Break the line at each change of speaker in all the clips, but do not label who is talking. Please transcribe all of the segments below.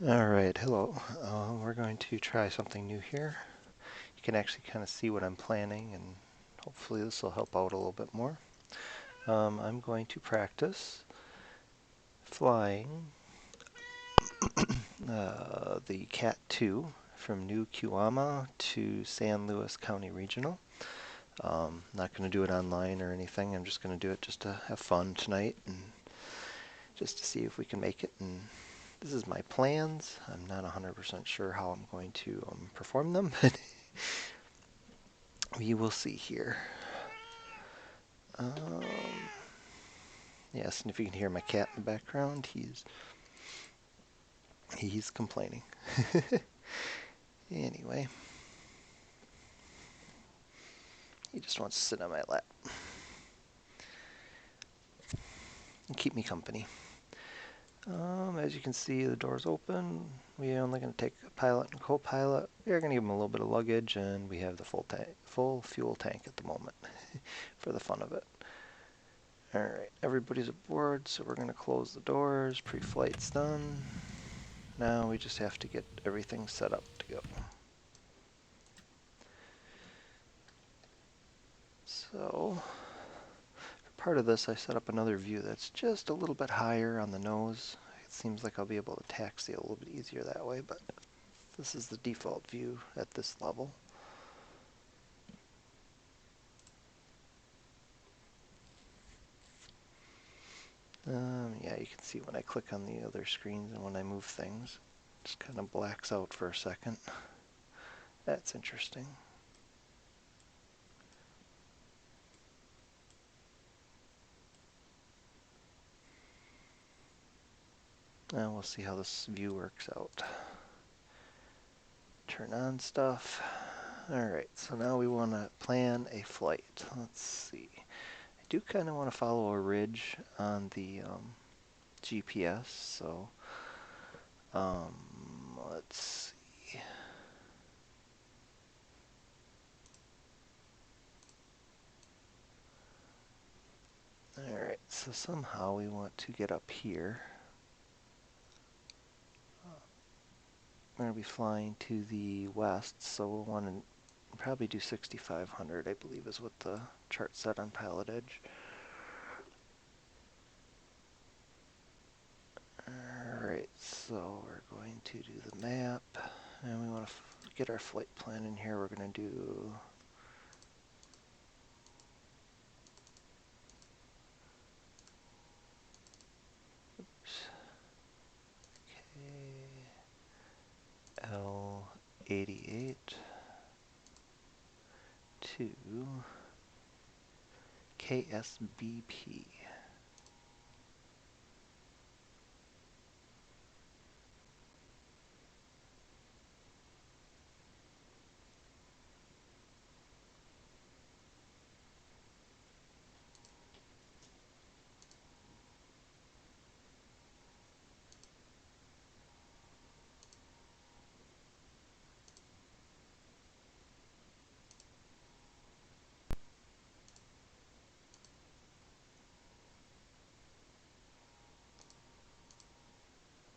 Alright, hello. We're going to try something new here. You can actually kind of see what I'm planning, and hopefully this will help out a little bit more. I'm going to practice flying the CAT-02 from New Kiwama to San Luis County Regional. Not going to do it online or anything. I'm just going to do it just to have fun tonight and just to see if we can make it. And this is my plans. I'm not 100% sure how I'm going to perform them, but we will see here. Yes, and if you can hear my cat in the background, he's complaining. Anyway, he just wants to sit on my lap and keep me company. As you can see, the door's open. We're only going to take a pilot and co-pilot. We're going to give them a little bit of luggage, and we have the full fuel tank at the moment for the fun of it. Alright, everybody's aboard, so we're going to close the doors. Pre-flight's done. Now we just have to get everything set up to go. So, for part of this, I set up another view that's just a little bit higher on the nose. It seems like I'll be able to taxi a little bit easier that way, but this is the default view at this level. Yeah, you can see when I click on the other screens and when I move things, it just kind of blacks out for a second. That's interesting. And we'll see how this view works out. Turn on stuff. Alright, so now we want to plan a flight. Let's see. I do kind of want to follow a ridge on the GPS, so let's see. Alright, so somehow we want to get up here. We're going to be flying to the west, so we'll want to probably do 6,500, I believe is what the chart said on Pilot Edge. Alright, so we're going to do the map, and we want to get our flight plan in here. We're going to do L88 to KSBP.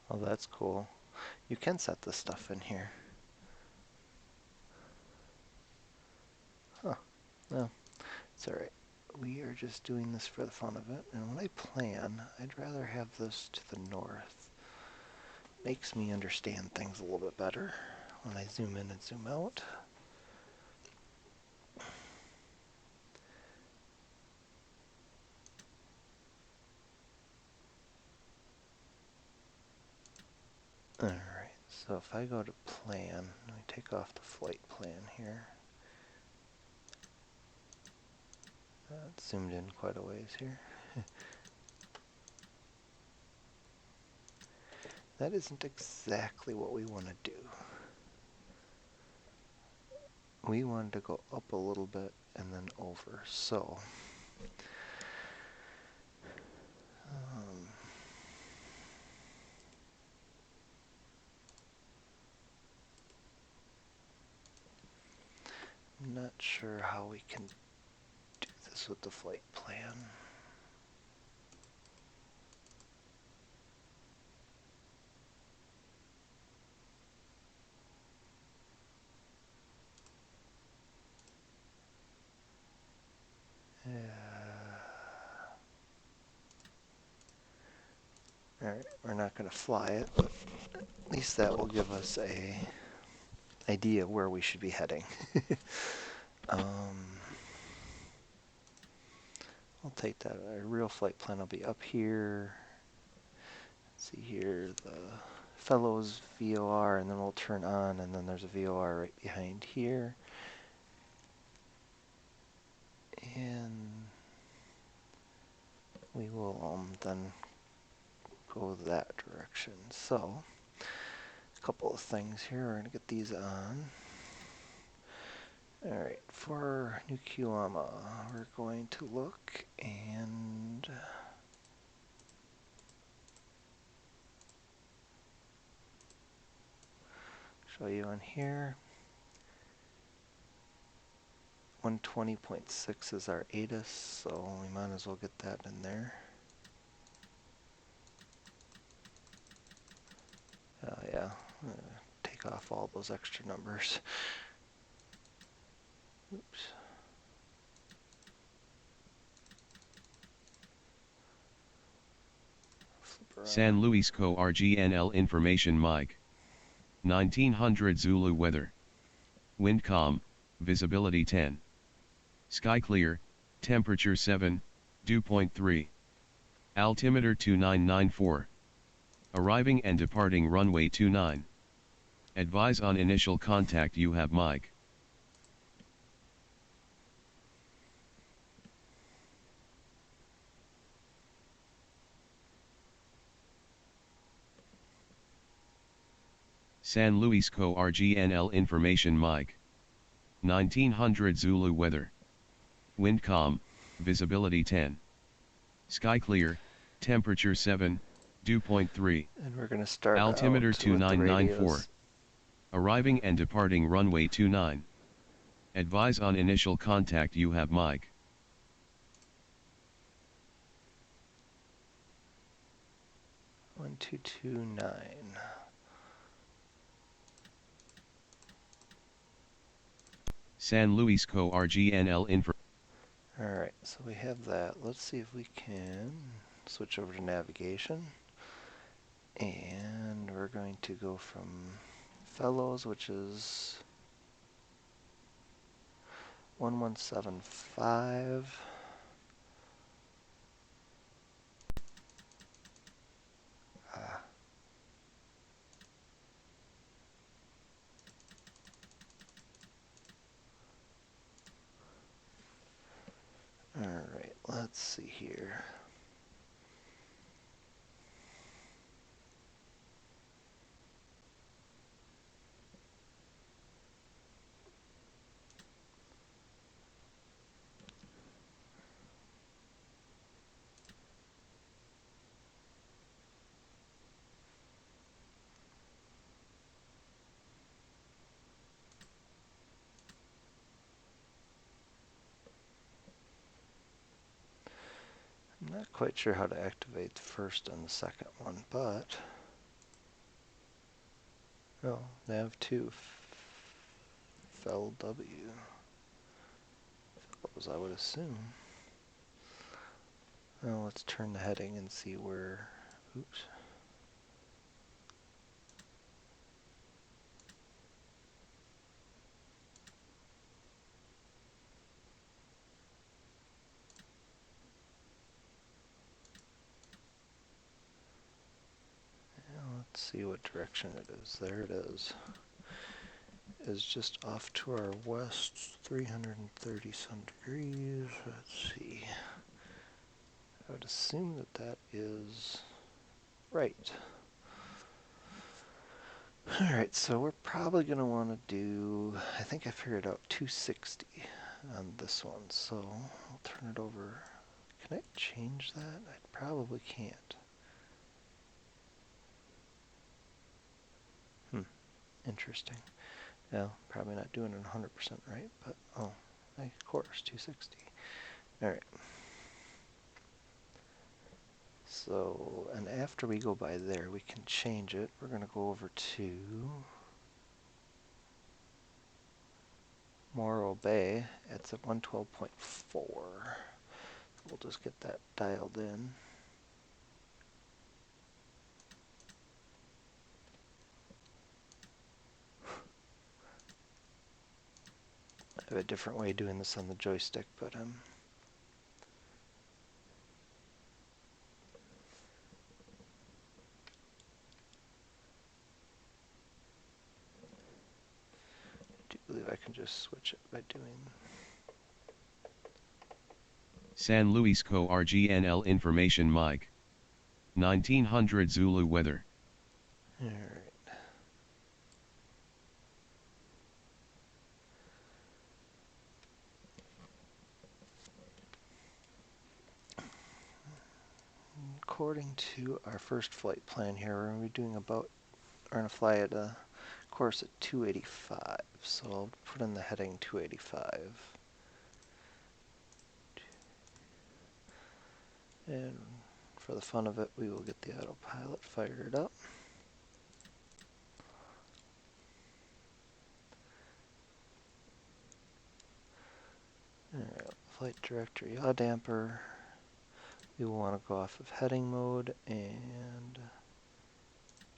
Oh, that's cool. You can set this stuff in here. Huh. No, it's alright. We are just doing this for the fun of it, and when I plan, I'd rather have this to the north. Makes me understand things a little bit better when I zoom in and zoom out. Alright, so if I go to plan, let me take off the flight plan here. It's zoomed in quite a ways here. That isn't exactly what we want to do. We wanted to go up a little bit and then over, so I'm not sure how we can do this with the flight plan. Alright, we're not going to fly it, but at least that will give us a idea of where we should be heading. I'll take that. Our real flight plan will be up here. Let's see here, the Fellows VOR, and then we'll turn on, and then there's a VOR right behind here. And we will then go that direction. So, a couple of things here. We're going to get these on. Alright, for New Kiwama, we're going to look and show you on here. 120.6 is our ATIS, so we might as well get that in there. Yeah, take off all those extra numbers. Oops.
San Luis Co. RGNL information mic. 1900 Zulu weather. Wind calm, visibility 10. Sky clear, temperature 7, dew point 3. Altimeter 2994. Arriving and departing runway 29. Advise on initial contact you have mic. San Luis Co. RGNL information mic. 1900 Zulu weather. Wind calm, visibility 10. Sky clear, temperature 7, dew point 3.
And we're going to start
altimeter
out
2994. Arriving and departing runway 29. Advise on initial contact you have mic.
One, 229.
San Luis Co. RGNL info.
Alright, so we have that. Let's see if we can switch over to navigation. And we're going to go from Fellows, which is 1175. Alright, let's see here. I'm not quite sure how to activate the first and the second one, but oh, nav2 FLW. Fellows, I would assume. Well, let's turn the heading and see where. Oops. Let's see what direction it is. There it is. It's just off to our west, 330 some degrees. Let's see. I would assume that that is right. Alright, so we're probably going to want to do, I think I figured out 260 on this one, so I'll turn it over. Can I change that? I probably can't. Interesting. Yeah, probably not doing it 100% right, but oh, of course, 260. Alright. So, and after we go by there, we can change it. We're going to go over to Morro Bay. It's at 112.4. We'll just get that dialed in. have a different way of doing this on the joystick, but do believe I can just switch it by doing.
San Luis Co RGNL information Mike. 1900 Zulu weather.
Alright. According to our first flight plan here, we're going to be doing we're going to fly at a course at 285. So I'll put in the heading 285. And for the fun of it, we will get the autopilot fired up. Alright, flight director yaw damper. We will want to go off of heading mode, and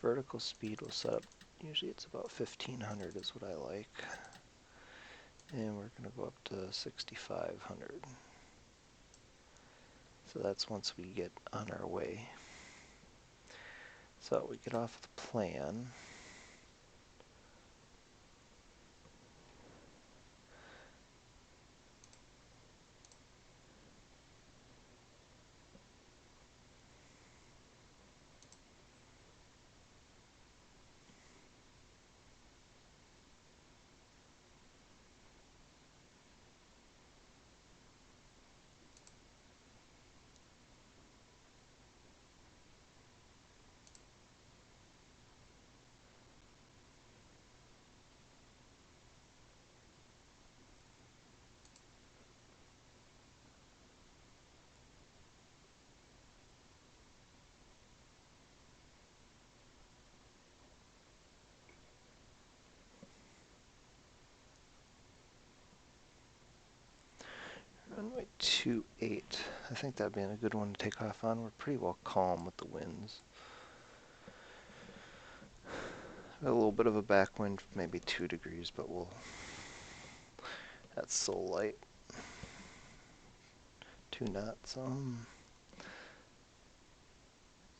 vertical speed will set up. Usually it's about 1500 is what I like. And we're going to go up to 6500. So that's once we get on our way. So we get off the plan. Runway 28. I think that'd be a good one to take off on. We're pretty well calm with the winds. A little bit of a backwind, maybe 2 degrees, but that's so light. 2 knots.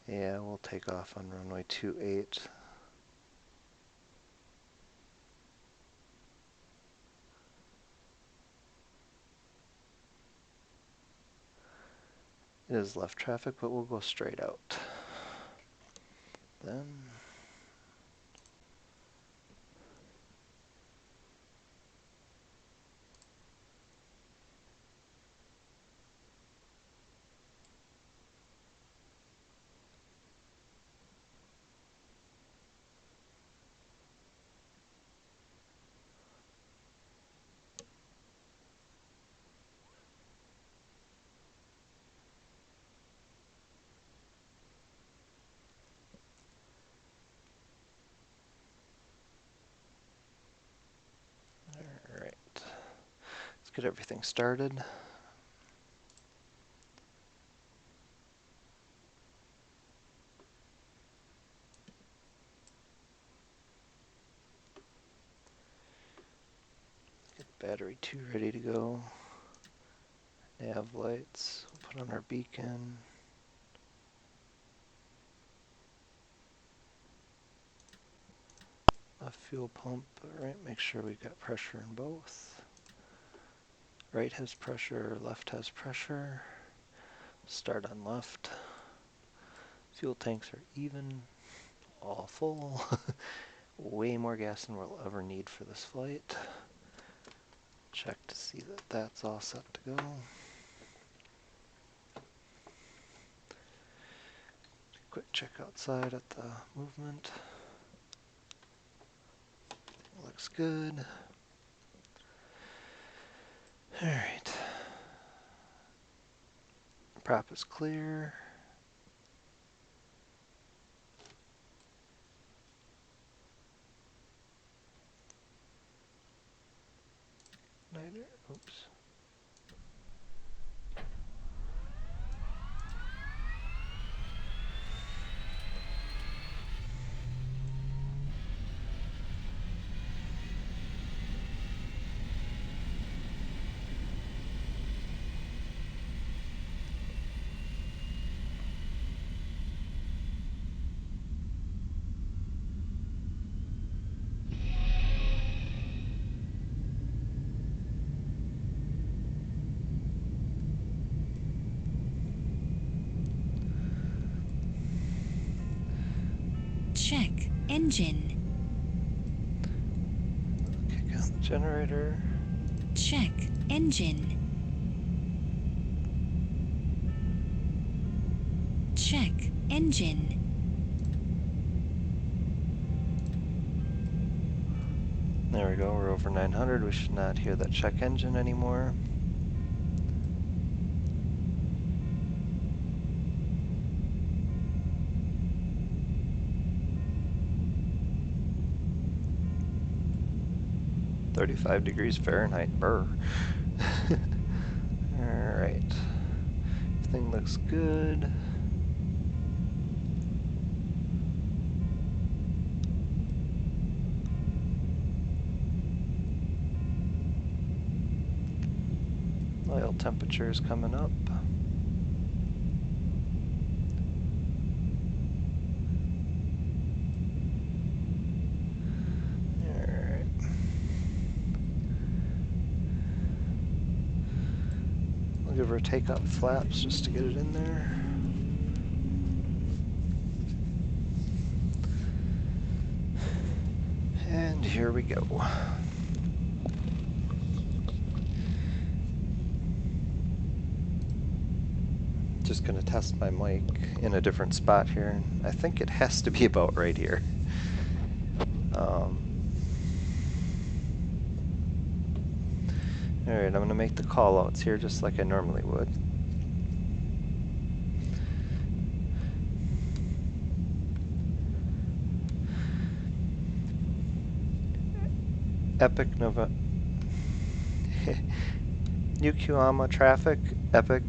Yeah, we'll take off on runway 28. It is left traffic, but we'll go straight out. Then alright. Let's get everything started. Get battery 2 ready to go. Nav lights. We'll put on our beacon. A fuel pump. Alright, make sure we've got pressure in both. Right has pressure, left has pressure. Start on left. Fuel tanks are even, all full. Way more gas than we'll ever need for this flight. Check to see that that's all set to go. Quick check outside at the movement. Looks good. Alright. Prop is clear. Niner, oops.
Check engine.
Kick out the generator.
Check engine. Check engine.
There we go, we're over 900. We should not hear that check engine anymore. -35 degrees Fahrenheit, burr. Alright. Everything looks good. Oil temperature is coming up. Alright. We'll give her takeoff flaps just to get it in there. And here we go. Just gonna test my mic in a different spot here. I think it has to be about right here. Alright, I'm gonna make the call outs here just like I normally would. Epic Nova Yokohama traffic, Epic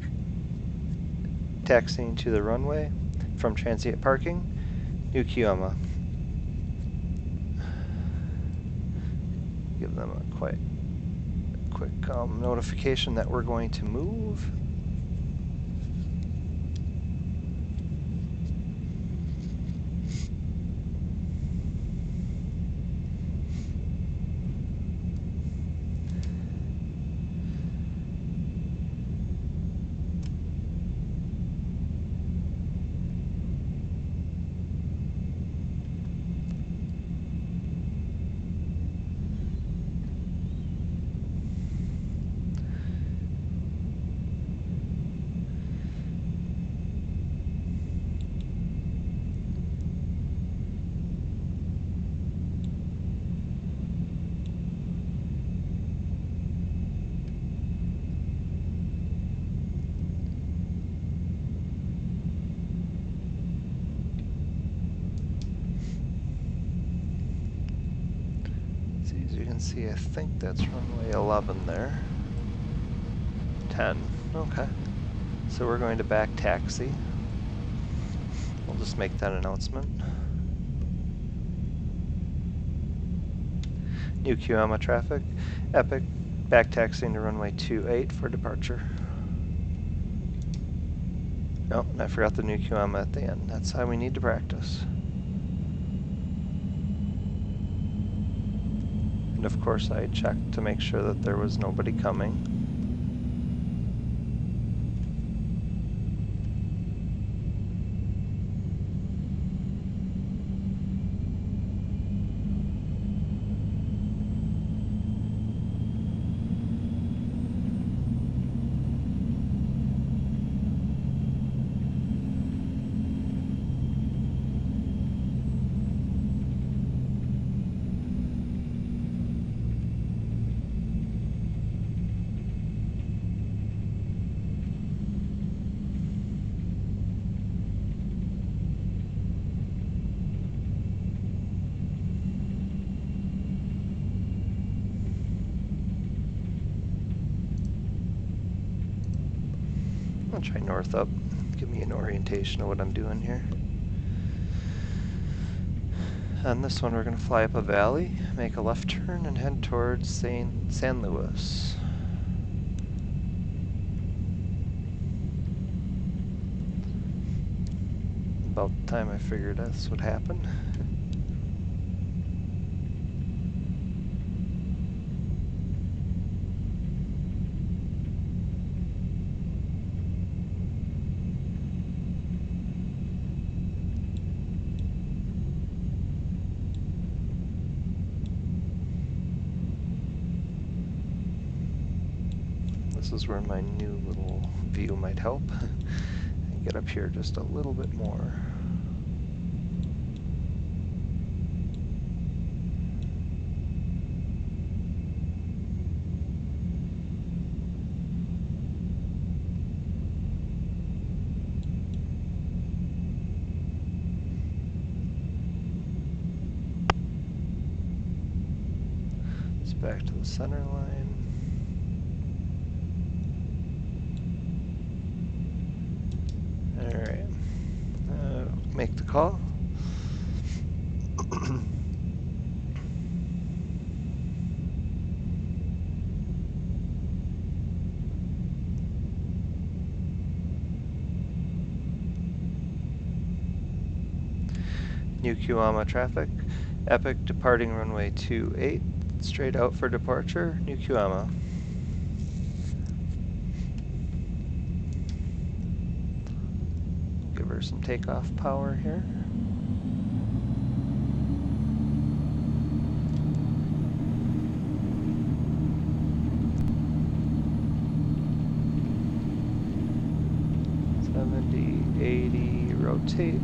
taxiing to the runway from transient parking, Yokohama. Give them a quick notification that we're going to move. As you can see, I think that's runway 11 there. 10, okay. So we're going to back taxi. We'll just make that announcement. Yokohama traffic, Epic, back taxiing to runway 28 for departure. Oh, and I forgot the Yokohama at the end. That's how we need to practice. And of course I checked to make sure that there was nobody coming. I'll try north up, give me an orientation of what I'm doing here. On this one we're going to fly up a valley, make a left turn, and head towards San Luis. About the time I figured this would happen. This is where my new little view might help. And get up here just a little bit more. Back to the center line. All right, make the call. New Kiwama traffic. Epic departing runway 28. Straight out for departure, New Kiwama. Give her some takeoff power here. Rotate.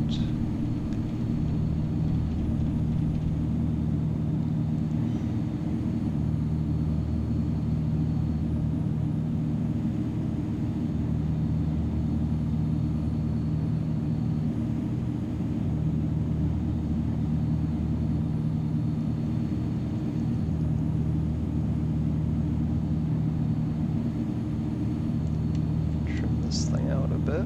Trim this thing out a bit.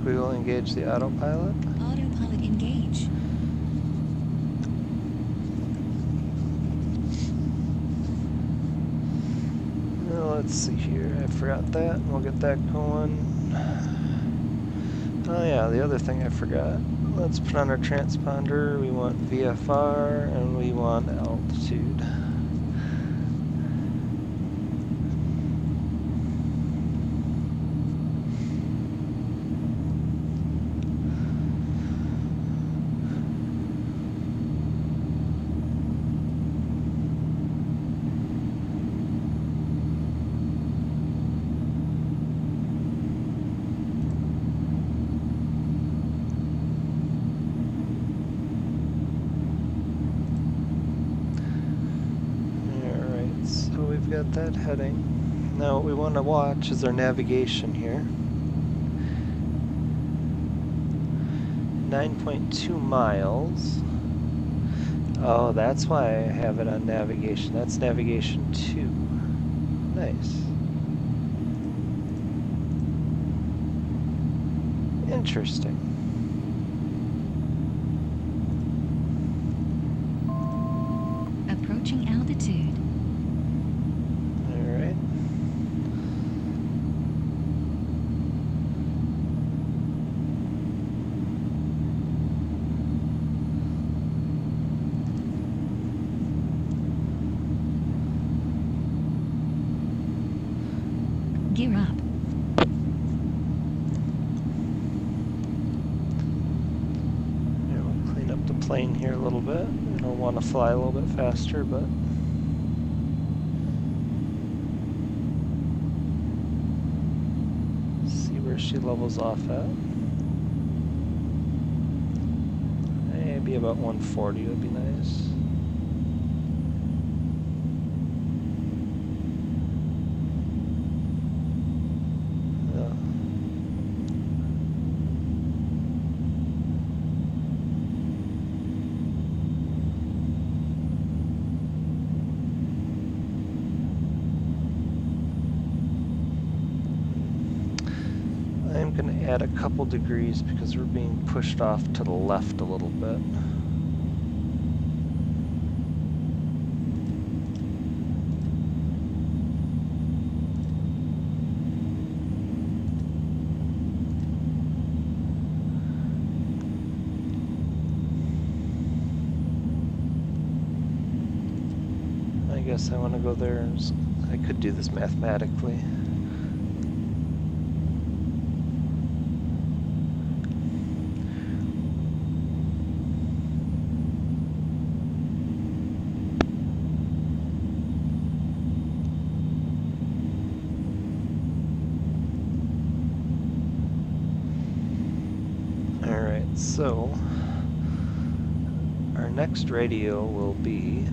We will engage the autopilot.
Autopilot engage.
Well, let's see here. I forgot that. We'll get that going. Oh yeah, the other thing I forgot. Let's put on our transponder. We want VFR and we want altitude. Got that heading. Now what we want to watch is our navigation here. 9.2 miles. Oh, that's why I have it on navigation. That's navigation 2. Nice. Interesting.
Approaching altitude. Gear up.
Yeah, we'll clean up the plane here a little bit. I don't want to fly a little bit faster, but see where she levels off at. Maybe about 140 would be nice. I'm going to add a couple degrees because we're being pushed off to the left a little bit. guess I want to go there. I could do this mathematically. Alright, so our next radio will be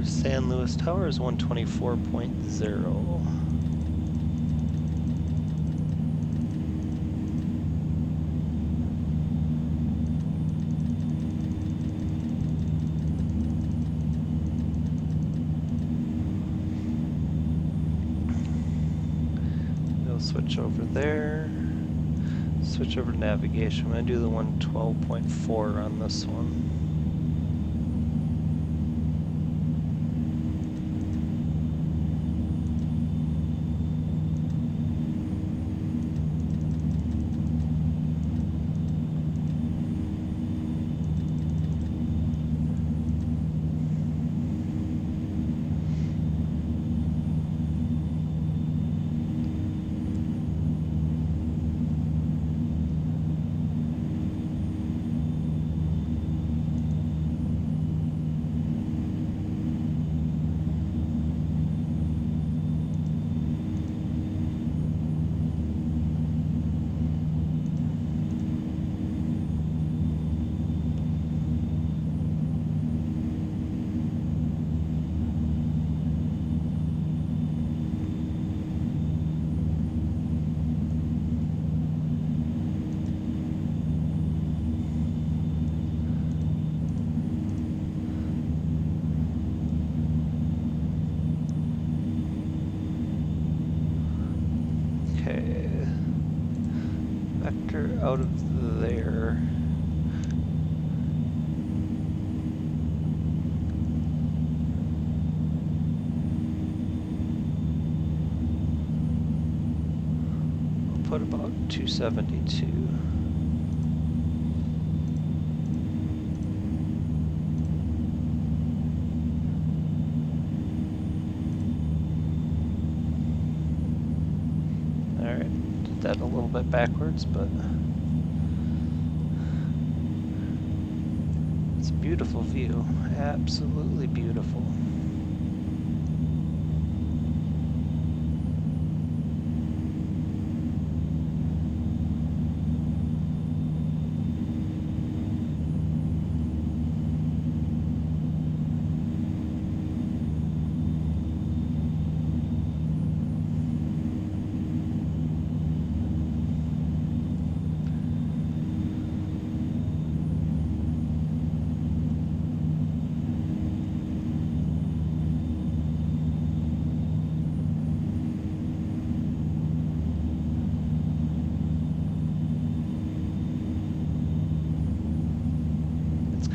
San Luis Towers 124.0. We'll switch over there. Switch over to navigation. I'm going to do the 112.4 on this one. Out of there. I'll put about 272. Alright, did that a little bit backwards, but beautiful view, absolutely beautiful.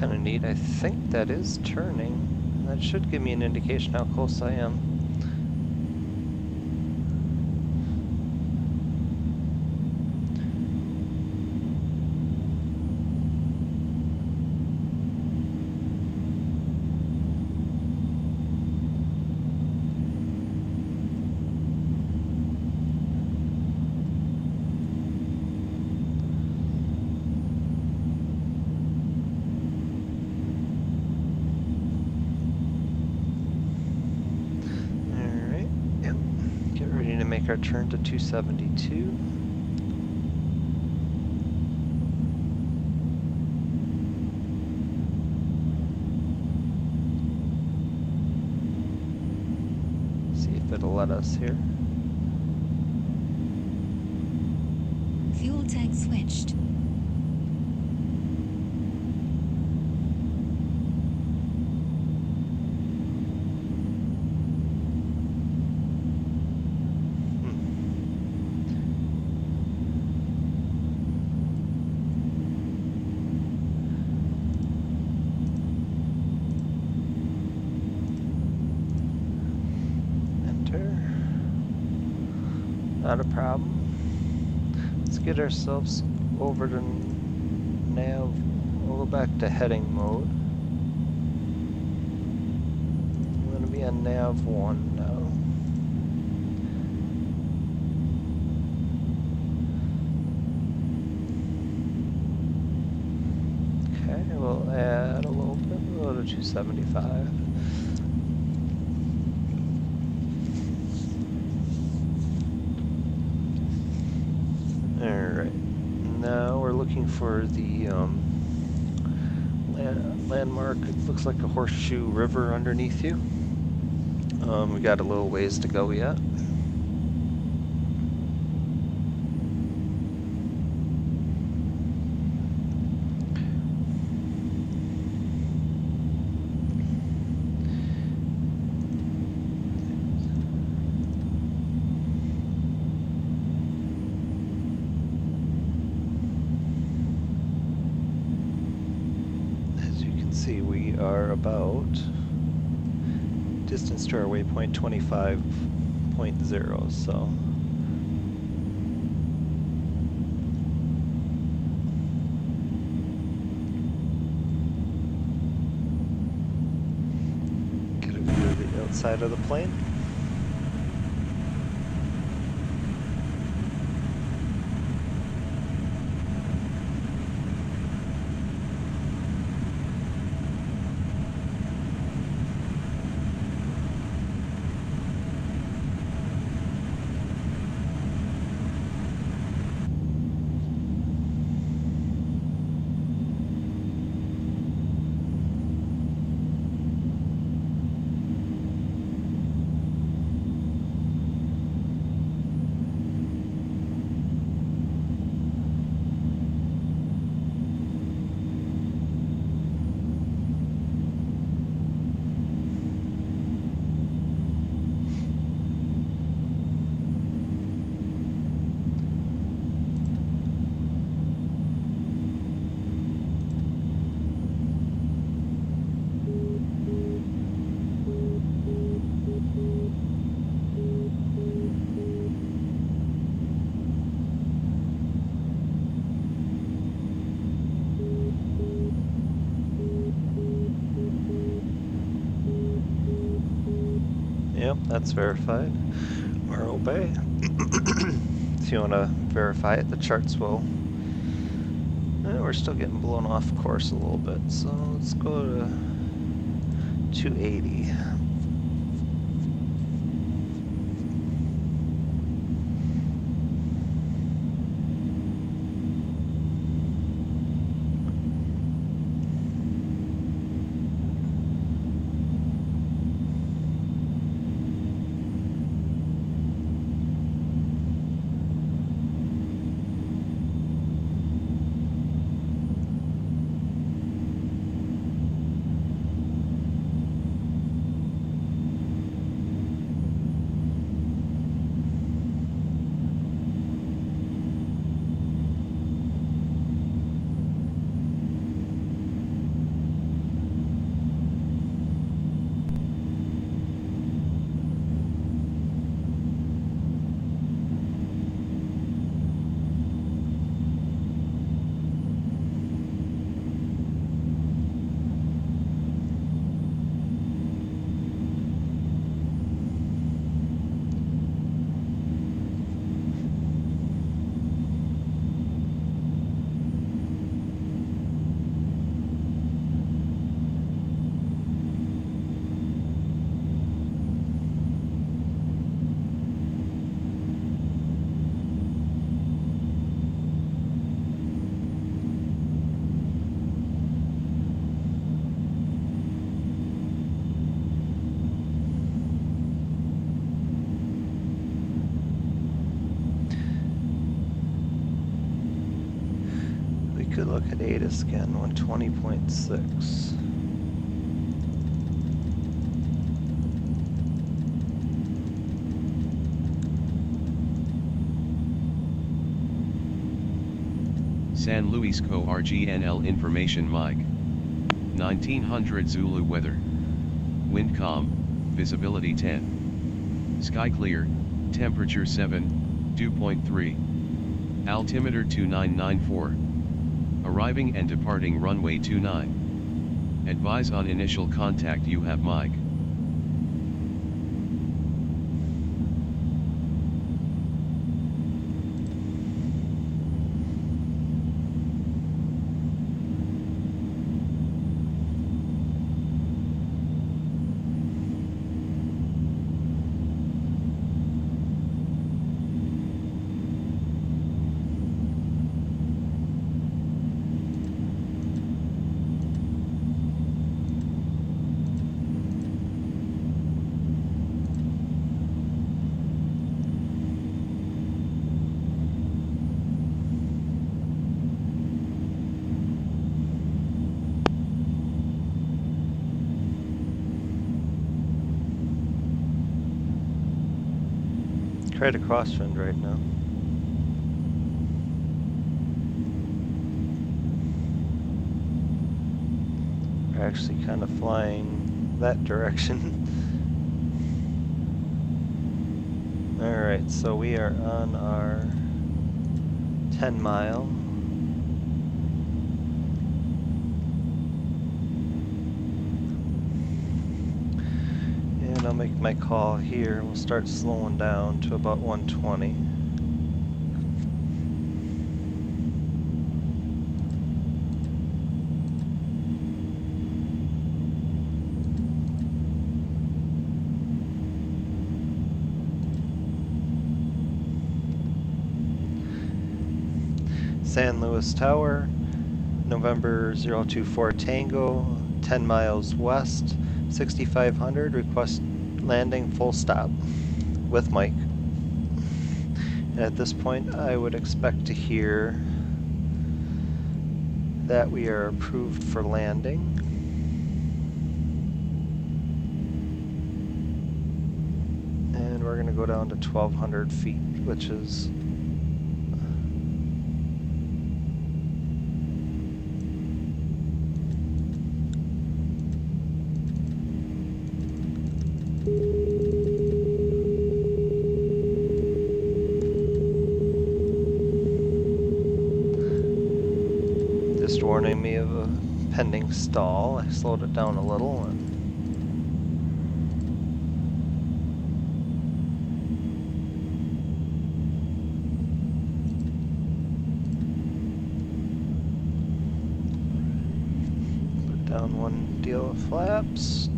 Kind of neat. I think that is turning. That should give me an indication how close I am. Make our turn to 272. See if it'll let us here.
Fuel tank switched.
not a problem. Let's get ourselves over to nav. We'll go back to heading mode. I'm going to be on nav 1 now. Okay, we'll add a little bit. We'll go to 275. Alright, now we're looking for the landmark. It looks like a horseshoe river underneath you. We got a little ways to go yet. See, we are about distance to our waypoint 25.0, so get a view of the outside of the plane. Yep, that's verified. Or obey. If you want to verify it, the charts will. We're still getting blown off course a little bit, so let's go to 280. Could look at ATIS again, 120.6.
San Luis Co RGNL information Mike. 1900 Zulu weather. Wind calm, visibility 10. Sky clear, temperature 7, Dew point 3. Altimeter 2994. Arriving and departing runway 29. Advise on initial contact you have Mike.
Try to crosswind right now. We're actually kind of flying that direction. Alright, so we are on our 10 mile. And I'll make my call here. We'll start slowing down to about 120. San Luis Tower, November 024 Tango, 10 miles west, 6500, request landing full stop with Mike. And at this point I would expect to hear that we are approved for landing. And we're going to go down to 1200 feet, which is just warning me of a pending stall. I slowed it down a little and put down one deal of flaps.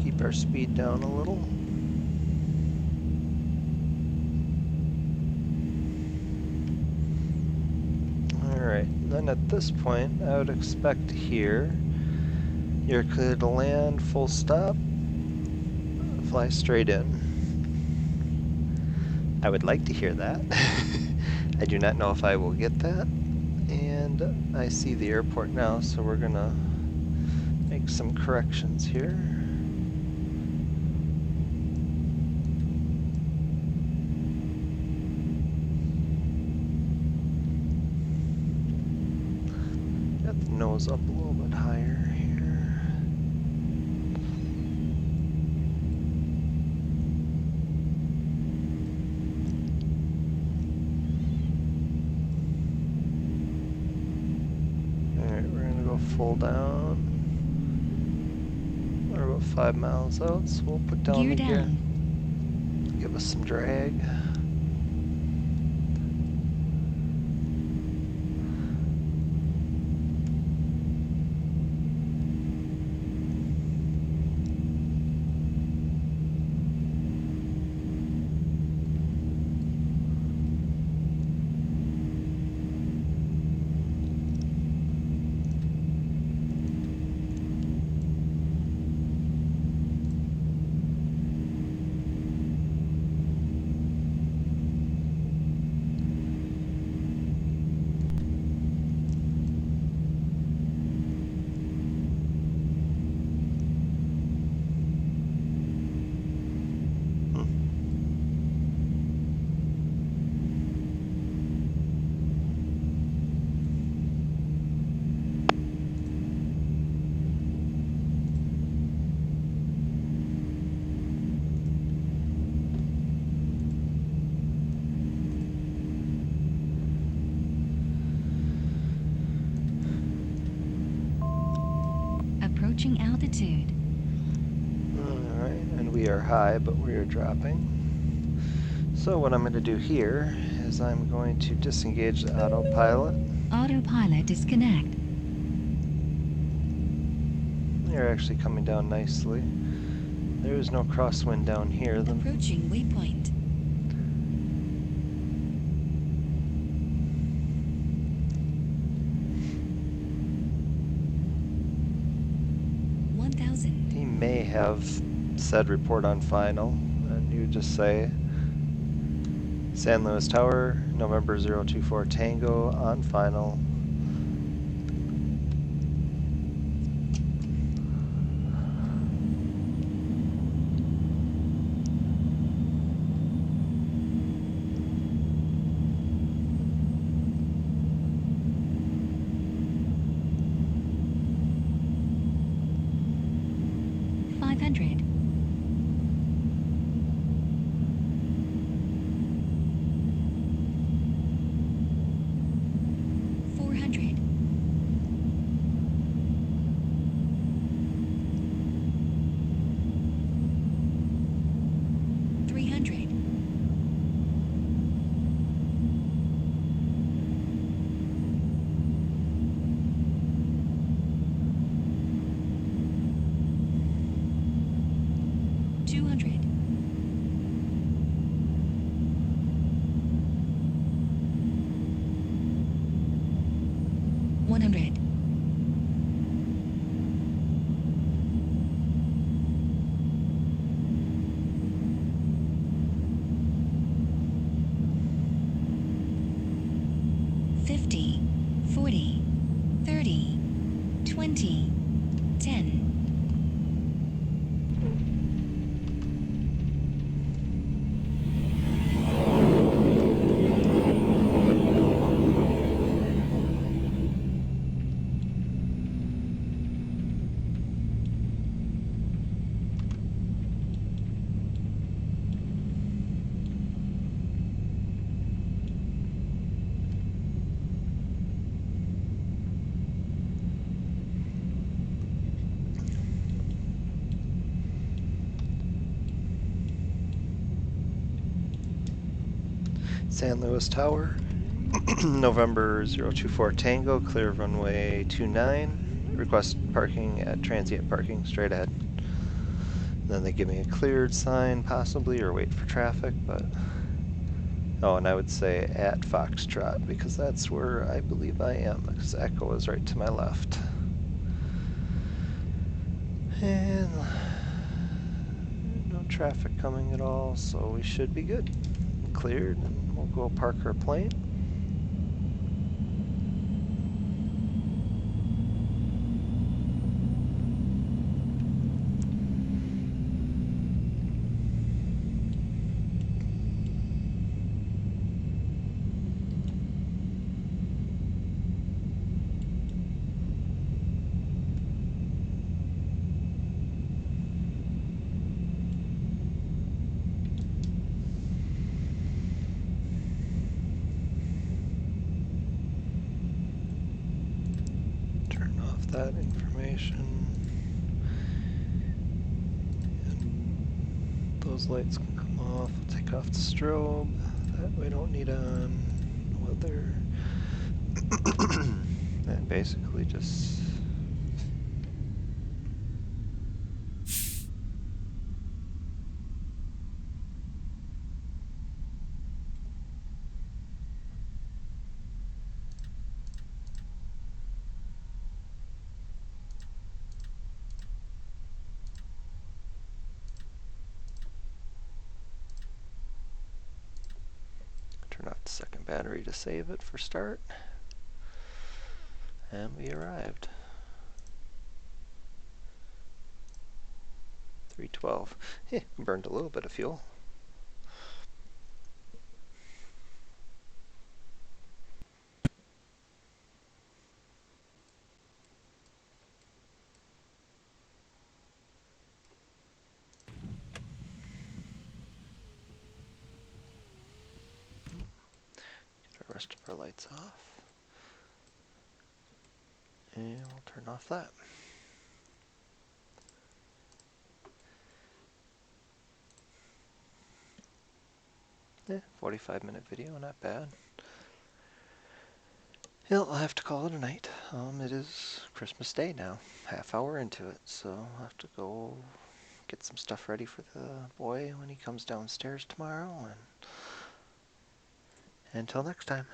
Keep our speed down a little. Alright, then at this point I would expect to hear you're clear to land, full stop, fly straight in. I would like to hear that. I do not know if I will get that. And I see the airport now, so we're gonna make some corrections here. Got the nose up a little bit higher here. Alright, we're gonna go full down. We're about 5 miles out, so we'll put down
Gear
the gear.
down.
Give us some drag.
Approaching altitude.
Alright, and we are high, but we are dropping. So what I'm going to do here is I'm going to disengage the autopilot.
Autopilot disconnect.
They're actually coming down nicely. There is no crosswind down here.
Approaching waypoint.
He may have said report on final, and you just say San Luis Tower, November 024 Tango on final. San Luis Tower, November 024 Tango, clear runway 29, request parking at transient parking straight ahead. Then they give me a cleared sign, possibly, or wait for traffic, but... Oh, and I would say at Foxtrot, because that's where I believe I am, because Echo is right to my left. And no traffic coming at all, so we should be good. Cleared, and we'll go park our plane. That information, and those lights can come off. We'll take off the strobe, that we don't need on. Weather, and basically just turn off the second battery to save it for start. And we arrived. 312. Burned a little bit of fuel. Get the rest of our lights off. And we'll turn off that. Yeah, 45-minute video, not bad. I'll have to call it a night. It is Christmas Day now, half hour into it, so I'll have to go get some stuff ready for the boy when he comes downstairs tomorrow. And until next time.